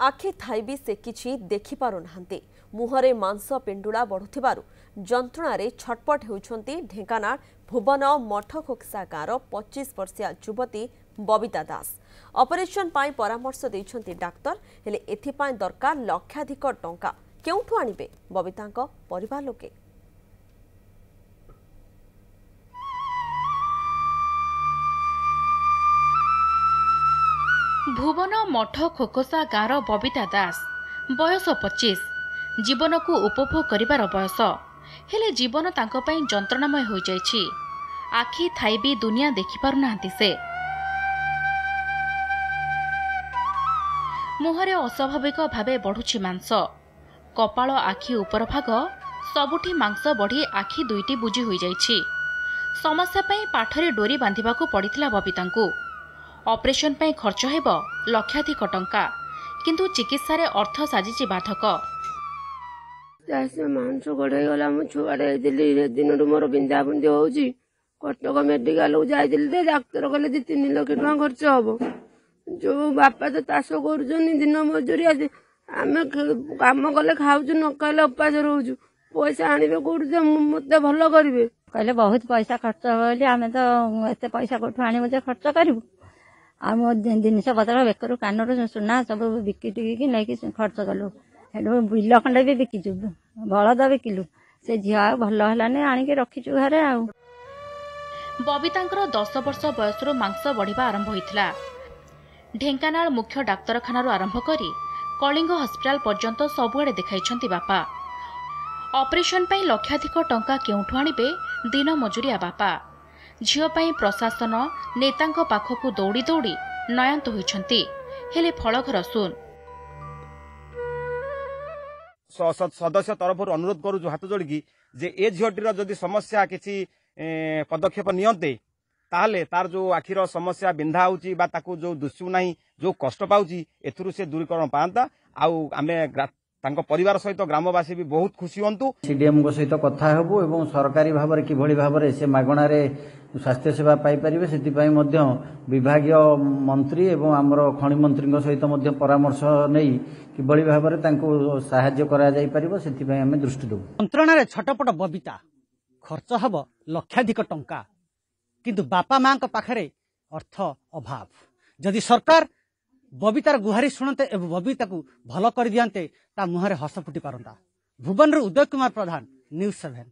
आखि थाई भी से किछि देखि पारु नाहंती। मुहरे मांस पेंडुला बढ़ुथिबारु जंत्रणारे छटपट हेउछंती ढेंकानाल भुवन मठखोक्सा गाँर 25 वर्षीय युवती बबिता दास। ऑपरेशन पाई परामर्श दैछंती डाक्टर, हेले एथिपाई दरकार लक्षाधिक टंका केउठु आनिबे बबितांक परिवार लोके। भुवन मठ खोकोसा गाँर बबिता दास बयस 25 जीवन को उपभोग करिबार बयस हेले जीवन तांको पई जंत्रणामय हो जाइछि। आखि थाई भी दुनिया देखि पारु नाहंती से। मुहरे अस्वाभाविक भावे बढ़ुछि मांस, कपाळ आखि उपर भाग सबुठी मांस बढ़ी आखि दुईटी बुझी हो जाइछि। समस्या पई पाठरे डोरी बांधिबाकू पड़िथिला बबितांकू। ऑपरेशन पई खर्च हेबो लक्षाधिक टंका, किंतु चिकित्सा रे अर्थ साजिछि बाधक। मांस गड़े गला मु छुआड़े दिल्ली दिन मोर बिंधा बुंदी होउची कटक मेडिकल को जाइदिली डाक्तर कहले 2-3 लाख टका खर्च हबो। जो बापा तो चाष करुछनी दिन मजूरिया आमे काम कले खाउछु न कले उपास रहउछु पैसा आनिबे कोठु मते भलो करिवे कहले बहुत पैसा खर्च होली आमे तो एते पैसा कोठु आनिबो जे खर्च करिवु। आम जिनस पतर बेकर कानर सुना सब बिकी टिकी नहीं खर्च कलु। हेठू बिल खंडे भी बिकिचु, बलद बिकिलु। से झील भल है आणिक रखीचु घरे। आ बबितांकर 10 वर्ष बयसरू मांस बढ़िबा आरंभ होइथिला। ढेंकानाल मुख्य डाक्तरखाना आरंभ करी कलिंग हस्पिटाल पर्यंत सबुआड़े देखाइछंती बापा। ऑपरेशन पई लक्षाधिक टंका केउठु आनिबे दिन मजूरिया बापा। झियो पई प्रशासन नेतांक पाखकू दौड़ी दौड़ी नयंत होइछंती, हेले फलघर सुन। सदस्य तरफ अनुरोध करूँ हाथ जोड़ी जे ए झीटीर जदि समस्या किसी पदक्षेप नियंते ताहले तार जो आखिर समस्या बिंधा होची बा ताकू जो दुष्यु नहीं जो कष्ट पाउची एथुरु से दूरीकरण पांता। आउ आमे तांको परिवार सहित ग्रामवासी भी बहुत खुशी हंतु। सीडीएम को सहित कथा हेबु एवं सरकारी भाव में किभଳି भाव से मागणारे स्वास्थ्य सेवा पाई परिबे सेतिपई मध्य विभागीय मंत्री एवं आमर खनि मंत्री सहित मध्य परामर्श नहीं किभଳି भाव में तांको सहाय्य करा जाई परिबो सेतिपई हमें दृष्टि देबु। जंत्रणारे छटपट बबिता खर्च हब लक्षाधिक टंका, किंतु बापा मां पाखरे अर्थ अभाव। जदि सरकार बबितार गुहारी शुणते एवं बबिता को भल कर दियंते ता मुहरे हस फुटी पारंता। भुवन उदय कुमार प्रधान, न्यूज 7।